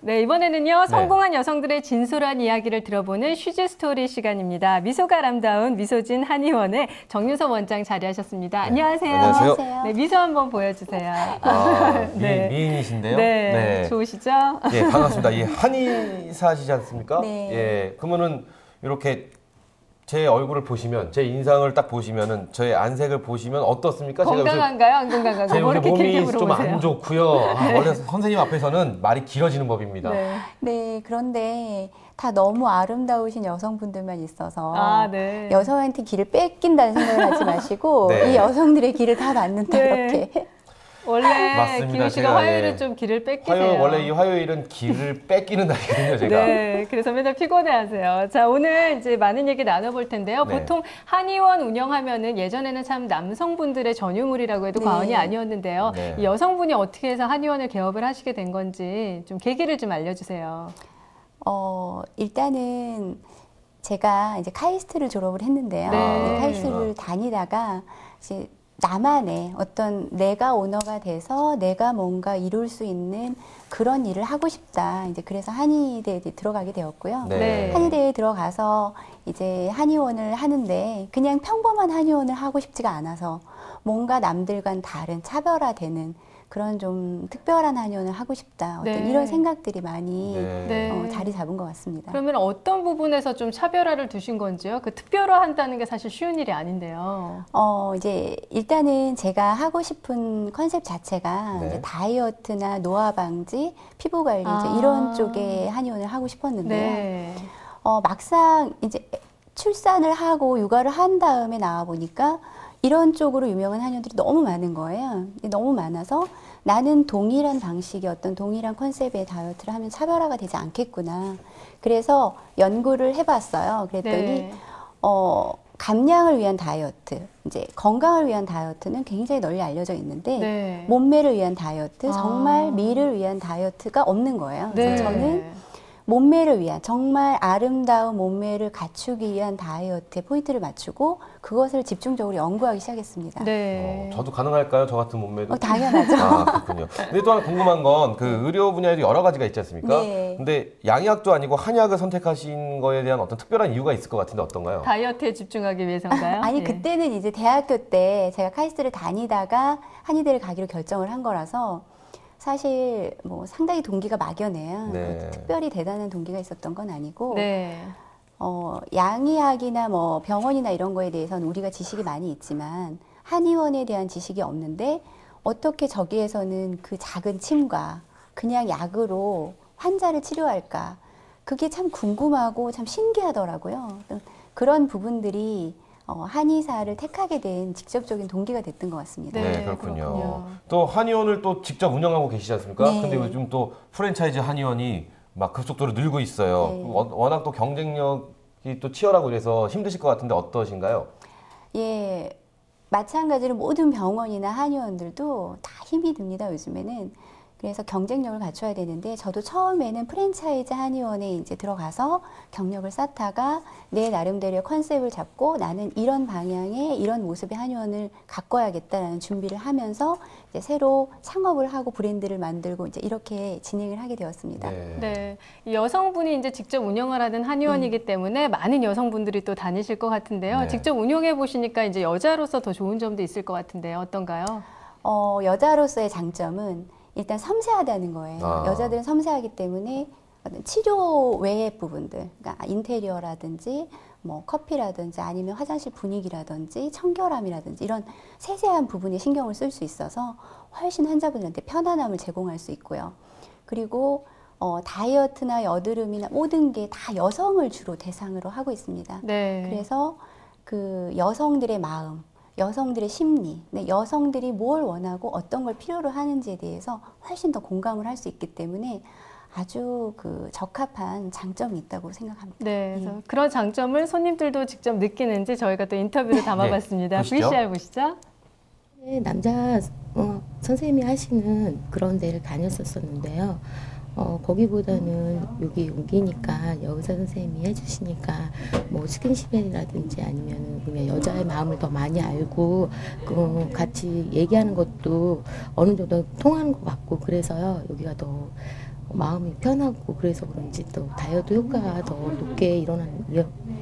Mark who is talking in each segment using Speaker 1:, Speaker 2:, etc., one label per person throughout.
Speaker 1: 네, 이번에는요. 성공한 여성들의 진솔한 이야기를 들어보는 쉬즈 스토리 시간입니다. 미소가 아름다운 미소진 한의원의 정윤서 원장 자리하셨습니다. 안녕하세요.
Speaker 2: 안녕하세요.
Speaker 1: 네, 미소 한번 보여주세요.
Speaker 2: 네. 미인이신데요?
Speaker 1: 네, 좋으시죠?
Speaker 2: 예, 반갑습니다. 이 한의사시지 않습니까?
Speaker 3: 네.
Speaker 2: 예, 그러면은 이렇게 제 얼굴을 보시면, 제 인상을 딱 보시면은, 저의 안색을 보시면 어떻습니까?
Speaker 1: 건강한가요? 안 건강한가요?
Speaker 2: 제
Speaker 1: 뭐 이렇게 길게
Speaker 2: 몸이 좀
Speaker 1: 물어보세요?
Speaker 2: 안 좋고요. 원래 선생님 앞에서는 말이 길어지는 법입니다.
Speaker 3: 네, 그런데 다 너무 아름다우신 여성분들만 있어서
Speaker 1: 네.
Speaker 3: 여성한테 길을 뺏긴다는 생각을 하지 마시고
Speaker 2: 네.
Speaker 3: 이 여성들의 길을 다 받는다 이렇게.
Speaker 1: 원래
Speaker 2: 맞습니다.
Speaker 1: 기훈 씨가 화요일은 좀 길을 뺏기세요.
Speaker 2: 원래 이 화요일은 길을 뺏기는 날이거든요, 제가.
Speaker 1: 네, 그래서 맨날 피곤해하세요. 자, 오늘 이제 많은 얘기 나눠볼 텐데요.
Speaker 2: 네.
Speaker 1: 보통 한의원 운영하면은 예전에는 참 남성분들의 전유물이라고 해도
Speaker 3: 네.
Speaker 1: 과언이 아니었는데요.
Speaker 2: 네.
Speaker 1: 이 여성분이 어떻게 해서 한의원을 개업을 하시게 된 건지 좀 계기를 좀 알려주세요.
Speaker 3: 일단은 제가 이제 카이스트를 졸업을 했는데요.
Speaker 1: 네.
Speaker 3: 카이스트를 다니다가 이제 나만의 어떤 내가 오너가 돼서 내가 뭔가 이룰 수 있는 그런 일을 하고 싶다. 이제 그래서 한의대에 들어가게 되었고요.
Speaker 2: 네.
Speaker 3: 한의대에 들어가서 이제 한의원을 하는데 그냥 평범한 한의원을 하고 싶지가 않아서 뭔가 남들과는 다른 차별화되는 그런 좀 특별한 한의원을 하고 싶다. 어떤
Speaker 1: 네.
Speaker 3: 이런 생각들이 많이
Speaker 1: 네.
Speaker 3: 자리 잡은 것 같습니다.
Speaker 1: 그러면 어떤 부분에서 좀 차별화를 두신 건지요? 그 특별화한다는 게 사실 쉬운 일이 아닌데요.
Speaker 3: 이제 일단은 제가 하고 싶은 컨셉 자체가
Speaker 2: 네.
Speaker 3: 이제 다이어트나 노화 방지, 피부 관리 이제 이런 쪽의 한의원을 하고 싶었는데요.
Speaker 1: 네.
Speaker 3: 막상 이제 출산을 하고 육아를 한 다음에 나와 보니까 이런 쪽으로 유명한 한의원들이 너무 많은 거예요. 너무 많아서 나는 동일한 방식의 어떤 동일한 컨셉의 다이어트를 하면 차별화가 되지 않겠구나. 그래서 연구를 해봤어요. 그랬더니
Speaker 1: 네.
Speaker 3: 감량을 위한 다이어트, 이제 건강을 위한 다이어트는 굉장히 널리 알려져 있는데
Speaker 1: 네.
Speaker 3: 몸매를 위한 다이어트, 정말 미를 위한 다이어트가 없는 거예요.
Speaker 1: 네.
Speaker 3: 그래서 저는 몸매를 위한 정말 아름다운 몸매를 갖추기 위한 다이어트에 포인트를 맞추고 그것을 집중적으로 연구하기 시작했습니다.
Speaker 1: 네.
Speaker 2: 저도 가능할까요? 저 같은 몸매도?
Speaker 3: 당연하죠.
Speaker 2: 그렇군요. 근데 또 하나 궁금한 건 그 의료 분야에도 여러 가지가 있지 않습니까?
Speaker 3: 네.
Speaker 2: 근데 양약도 아니고 한약을 선택하신 거에 대한 어떤 특별한 이유가 있을 것 같은데 어떤가요?
Speaker 1: 다이어트에 집중하기 위해서인가요?
Speaker 3: 아니,
Speaker 1: 네.
Speaker 3: 그때는 이제 대학교 때 제가 카이스트를 다니다가 한의대를 가기로 결정을 한 거라서 사실 뭐 상당히 동기가 막연해요.
Speaker 2: 네.
Speaker 3: 특별히 대단한 동기가 있었던 건 아니고
Speaker 1: 네.
Speaker 3: 양의학이나 뭐 병원이나 이런 거에 대해서는 우리가 지식이 많이 있지만 한의원에 대한 지식이 없는데 어떻게 저기에서는 그 작은 침과 그냥 약으로 환자를 치료할까? 그게 참 궁금하고 참 신기하더라고요. 그런 부분들이 한의사를 택하게 된 직접적인 동기가 됐던 것 같습니다.
Speaker 1: 네,
Speaker 2: 네, 그렇군요.
Speaker 1: 그렇군요.
Speaker 2: 또 한의원을 또 직접 운영하고 계시지 않습니까?
Speaker 3: 네.
Speaker 2: 근데 요즘 또 프랜차이즈 한의원이 막 급속도로 늘고 있어요.
Speaker 3: 네.
Speaker 2: 워낙 또 경쟁력이 또 치열하고 이래서 힘드실 것 같은데 어떠신가요?
Speaker 3: 예, 마찬가지로 모든 병원이나 한의원들도 다 힘이 듭니다, 요즘에는. 그래서 경쟁력을 갖춰야 되는데 저도 처음에는 프랜차이즈 한의원에 이제 들어가서 경력을 쌓다가 내 나름대로의 컨셉을 잡고 나는 이런 방향의 이런 모습의 한의원을 가꿔야겠다라는 준비를 하면서 이제 새로 창업을 하고 브랜드를 만들고 이제 이렇게 진행을 하게 되었습니다.
Speaker 1: 네, 이 여성분이 이제 직접 운영을 하는 한의원이기 때문에 많은 여성분들이 또 다니실 것 같은데요.
Speaker 2: 네.
Speaker 1: 직접 운영해 보시니까 이제 여자로서 더 좋은 점도 있을 것 같은데요. 어떤가요?
Speaker 3: 여자로서의 장점은 일단 섬세하다는 거예요. 여자들은 섬세하기 때문에 어떤 치료 외의 부분들, 그러니까 인테리어라든지 뭐 커피라든지 아니면 화장실 분위기라든지 청결함이라든지 이런 세세한 부분에 신경을 쓸 수 있어서 훨씬 환자분들한테 편안함을 제공할 수 있고요. 그리고 다이어트나 여드름이나 모든 게 다 여성을 주로 대상으로 하고 있습니다.
Speaker 1: 네.
Speaker 3: 그래서 그 여성들의 마음, 여성들의 심리, 여성들이 뭘 원하고 어떤 걸 필요로 하는지에 대해서 훨씬 더 공감을 할 수 있기 때문에 아주 그 적합한 장점이 있다고 생각합니다.
Speaker 1: 네, 그래서 그런 장점을 손님들도 직접 느끼는지 저희가 또 인터뷰를 담아봤습니다.
Speaker 2: 보시죠.
Speaker 1: VCR 보시죠.
Speaker 4: 네, 남자 선생님이 하시는 그런 데를 다녔었는데요. 거기보다는 여기 옮기니까 여의사 선생님이 해주시니까 뭐 스킨십이라든지 아니면 그냥 여자의 마음을 더 많이 알고 같이 얘기하는 것도 어느 정도 통하는 것 같고 그래서요 여기가 더 마음이 편하고 그래서 그런지 또 다이어트 효과가 더 높게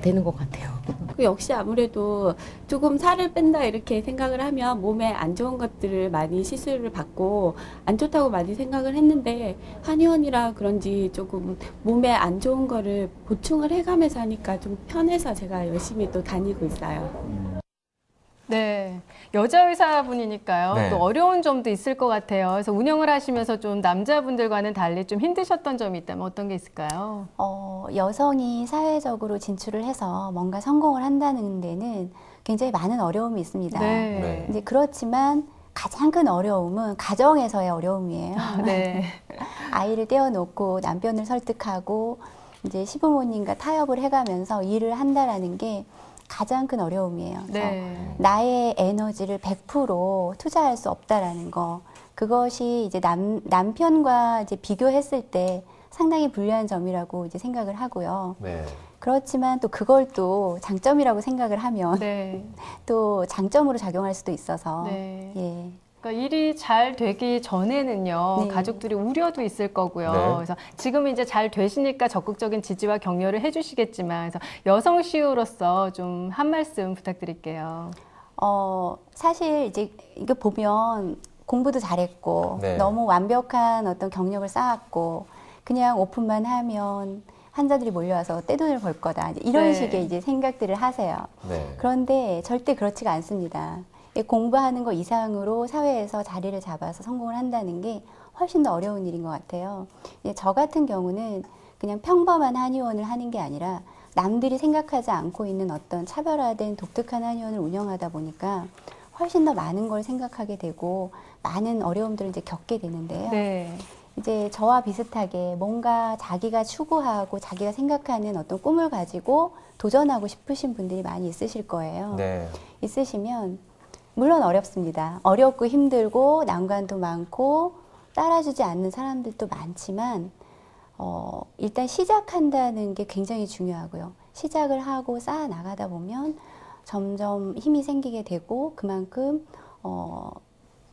Speaker 4: 되는 것 같아요.
Speaker 5: 역시 아무래도 조금 살을 뺀다 이렇게 생각을 하면 몸에 안 좋은 것들을 많이 시술을 받고 안 좋다고 많이 생각을 했는데 한의원이라 그런지 조금 몸에 안 좋은 거를 보충을 해가면서 하니까 좀 편해서 제가 열심히 또 다니고 있어요.
Speaker 1: 네, 여자 의사분이니까요.
Speaker 2: 네.
Speaker 1: 또 어려운 점도 있을 것 같아요. 그래서 운영을 하시면서 좀 남자분들과는 달리 좀 힘드셨던 점이 있다면 어떤 게 있을까요?
Speaker 3: 여성이 사회적으로 진출을 해서 뭔가 성공을 한다는 데는 굉장히 많은 어려움이 있습니다.
Speaker 1: 네.
Speaker 3: 이제 그렇지만 가장 큰 어려움은 가정에서의 어려움이에요.
Speaker 1: 네.
Speaker 3: 아이를 떼어놓고 남편을 설득하고 이제 시부모님과 타협을 해가면서 일을 한다라는 게 가장 큰 어려움이에요. 그래서
Speaker 1: 네.
Speaker 3: 나의 에너지를 100% 투자할 수 없다라는 거, 그것이 이제 남편과 이제 비교했을 때 상당히 불리한 점이라고 이제 생각을 하고요.
Speaker 2: 네.
Speaker 3: 그렇지만 또 그걸 또 장점이라고 생각을 하면
Speaker 1: 네.
Speaker 3: 또 장점으로 작용할 수도 있어서
Speaker 1: 네.
Speaker 3: 예.
Speaker 1: 그러니까 일이 잘 되기 전에는요,
Speaker 3: 네.
Speaker 1: 가족들이 우려도 있을 거고요.
Speaker 2: 네.
Speaker 1: 그래서 지금 이제 잘 되시니까 적극적인 지지와 격려를 해주시겠지만, 그래서 여성 CEO로서 좀 한 말씀 부탁드릴게요.
Speaker 3: 사실 이제 이거 보면 공부도 잘했고
Speaker 2: 네.
Speaker 3: 너무 완벽한 어떤 경력을 쌓았고 그냥 오픈만 하면 환자들이 몰려와서 떼돈을 벌 거다. 이런
Speaker 1: 네.
Speaker 3: 식의 이제 생각들을 하세요.
Speaker 2: 네.
Speaker 3: 그런데 절대 그렇지가 않습니다. 공부하는 거 이상으로 사회에서 자리를 잡아서 성공을 한다는 게 훨씬 더 어려운 일인 것 같아요. 저 같은 경우는 그냥 평범한 한의원을 하는 게 아니라 남들이 생각하지 않고 있는 어떤 차별화된 독특한 한의원을 운영하다 보니까 훨씬 더 많은 걸 생각하게 되고 많은 어려움들을 이제 겪게 되는데요.
Speaker 1: 네.
Speaker 3: 이제 저와 비슷하게 뭔가 자기가 추구하고 자기가 생각하는 어떤 꿈을 가지고 도전하고 싶으신 분들이 많이 있으실 거예요.
Speaker 2: 네.
Speaker 3: 있으시면 물론 어렵습니다. 어렵고 힘들고 난관도 많고 따라주지 않는 사람들도 많지만 일단 시작한다는 게 굉장히 중요하고요. 시작을 하고 쌓아 나가다 보면 점점 힘이 생기게 되고 그만큼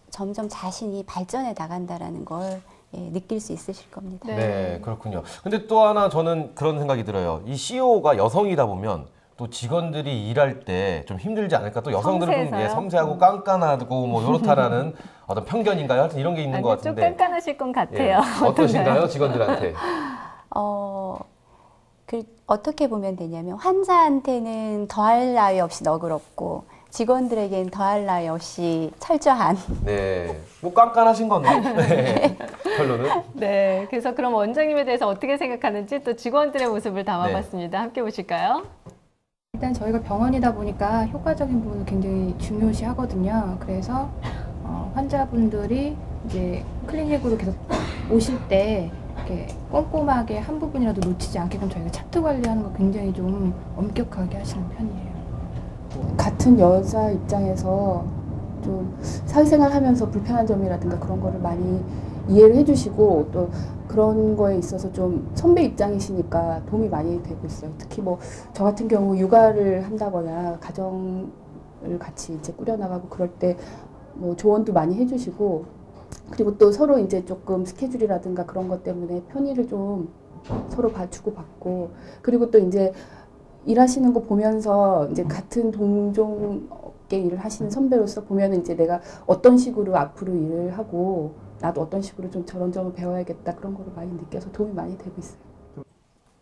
Speaker 3: 점점 자신이 발전해 나간다라는 걸 느낄 수 있으실 겁니다.
Speaker 1: 네.
Speaker 2: 네, 그렇군요. 근데 또 하나 저는 그런 생각이 들어요. 이 CEO가 여성이다 보면 또 직원들이 일할 때 좀 힘들지 않을까? 또 여성들은 좀
Speaker 1: 섬세해서요?
Speaker 2: 섬세하고 깐깐하고 뭐 이렇다라는 어떤 편견인가요? 하여튼 이런 게 있는 것
Speaker 1: 아니, 좀
Speaker 2: 같은데.
Speaker 1: 깐깐하실 것
Speaker 2: 예.
Speaker 1: 같아요.
Speaker 2: 어떠신가요, 직원들한테?
Speaker 3: 어떻게 보면 되냐면 환자한테는 더할 나위 없이 너그럽고 직원들에겐 더할 나위 없이 철저한.
Speaker 2: 네, 뭐 깐깐하신 거네. 네. 결론은.
Speaker 1: 네, 그래서 그럼 원장님에 대해서 어떻게 생각하는지 또 직원들의 모습을 담아봤습니다. 함께 보실까요?
Speaker 6: 일단 저희가 병원이다 보니까 효과적인 부분을 굉장히 중요시 하거든요. 그래서 환자분들이 이제 클리닉으로 계속 오실 때 이렇게 꼼꼼하게 한 부분이라도 놓치지 않게끔 저희가 차트 관리하는 거 굉장히 좀 엄격하게 하시는 편이에요.
Speaker 7: 같은 여자 입장에서 좀 사회생활 하면서 불편한 점이라든가 그런 거를 많이 이해를 해주시고 또 그런 거에 있어서 좀 선배 입장이시니까 도움이 많이 되고 있어요. 특히 뭐 저 같은 경우 육아를 한다거나 가정을 같이 이제 꾸려나가고 그럴 때 뭐 조언도 많이 해주시고 그리고 또 서로 이제 조금 스케줄이라든가 그런 것 때문에 편의를 좀 서로 주고 받고 그리고 또 이제 일하시는 거 보면서 이제 같은 동종업계 일을 하시는 선배로서 보면은 이제 내가 어떤 식으로 앞으로 일을 하고 나도 어떤 식으로 좀 저런 점을 배워야겠다 그런 거를 많이 느껴서 도움이 많이 되고 있어요.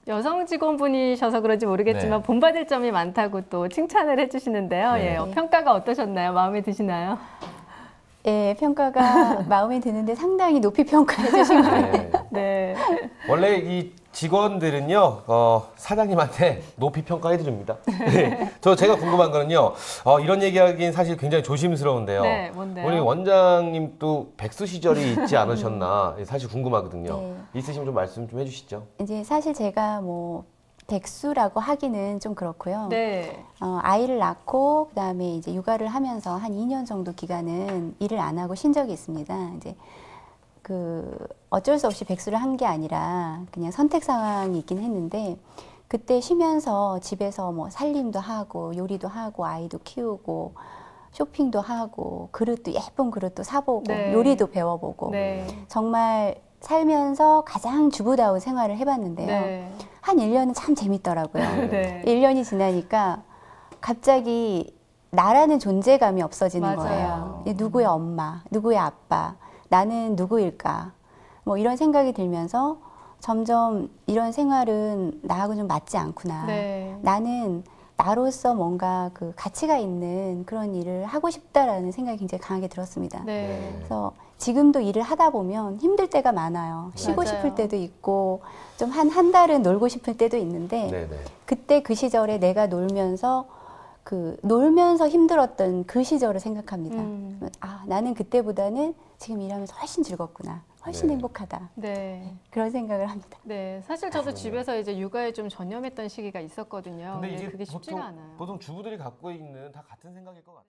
Speaker 1: 여성 직원분이셔서 그런지 모르겠지만
Speaker 2: 네.
Speaker 1: 본받을 점이 많다고 또 칭찬을 해주시는데요.
Speaker 2: 네.
Speaker 1: 예, 평가가 어떠셨나요? 마음에 드시나요?
Speaker 3: 예, 평가가 마음에 드는데 상당히 높이 평가해 주신 것 같아요.
Speaker 2: 네.
Speaker 1: 네.
Speaker 2: 원래 이 직원들은요, 사장님한테 높이 평가해 드립니다. 네. 제가 궁금한 거는요, 이런 얘기하기는 사실 굉장히 조심스러운데요.
Speaker 1: 네, 뭔데요?
Speaker 2: 우리 원장님도 백수 시절이 있지 않으셨나 사실 궁금하거든요.
Speaker 3: 네.
Speaker 2: 있으시면 좀 말씀 좀 해주시죠.
Speaker 3: 이제 사실 제가 뭐 백수라고 하기는 좀 그렇고요.
Speaker 1: 네.
Speaker 3: 아이를 낳고 그다음에 이제 육아를 하면서 한 2년 정도 기간은 일을 안 하고 쉰 적이 있습니다. 이제 어쩔 수 없이 백수를 한 게 아니라 그냥 선택 상황이 있긴 했는데 그때 쉬면서 집에서 뭐 살림도 하고 요리도 하고 아이도 키우고 쇼핑도 하고 그릇도 예쁜 그릇도 사보고
Speaker 1: 네.
Speaker 3: 요리도 배워보고
Speaker 1: 네.
Speaker 3: 정말 살면서 가장 주부다운 생활을 해봤는데요.
Speaker 1: 네.
Speaker 3: 한 1년은 참 재밌더라고요.
Speaker 1: 네.
Speaker 3: 1년이 지나니까 갑자기 나라는 존재감이 없어지는
Speaker 1: 맞아요.
Speaker 3: 거예요. 누구의 엄마, 누구의 아빠, 나는 누구일까? 뭐 이런 생각이 들면서 점점 이런 생활은 나하고 좀 맞지 않구나.
Speaker 1: 네.
Speaker 3: 나는 나로서 뭔가 그 가치가 있는 그런 일을 하고 싶다라는 생각이 굉장히 강하게 들었습니다.
Speaker 1: 네.
Speaker 3: 그래서 지금도 일을 하다 보면 힘들 때가 많아요. 쉬고
Speaker 1: 맞아요.
Speaker 3: 싶을 때도 있고 좀 한 달은 놀고 싶을 때도 있는데
Speaker 2: 네네.
Speaker 3: 그때 그 시절에 내가 놀면서 힘들었던 그 시절을 생각합니다. 아, 나는 그때보다는 지금 일하면서 훨씬 즐겁구나. 훨씬
Speaker 2: 네.
Speaker 3: 행복하다.
Speaker 1: 네.
Speaker 3: 그런 생각을 합니다.
Speaker 1: 네. 사실 저도 집에서 이제 육아에 좀 전념했던 시기가 있었거든요.
Speaker 2: 근데 이게
Speaker 1: 그게 쉽지가 않아요.
Speaker 2: 보통 주부들이 갖고 있는 다 같은 생각일 것 같아요.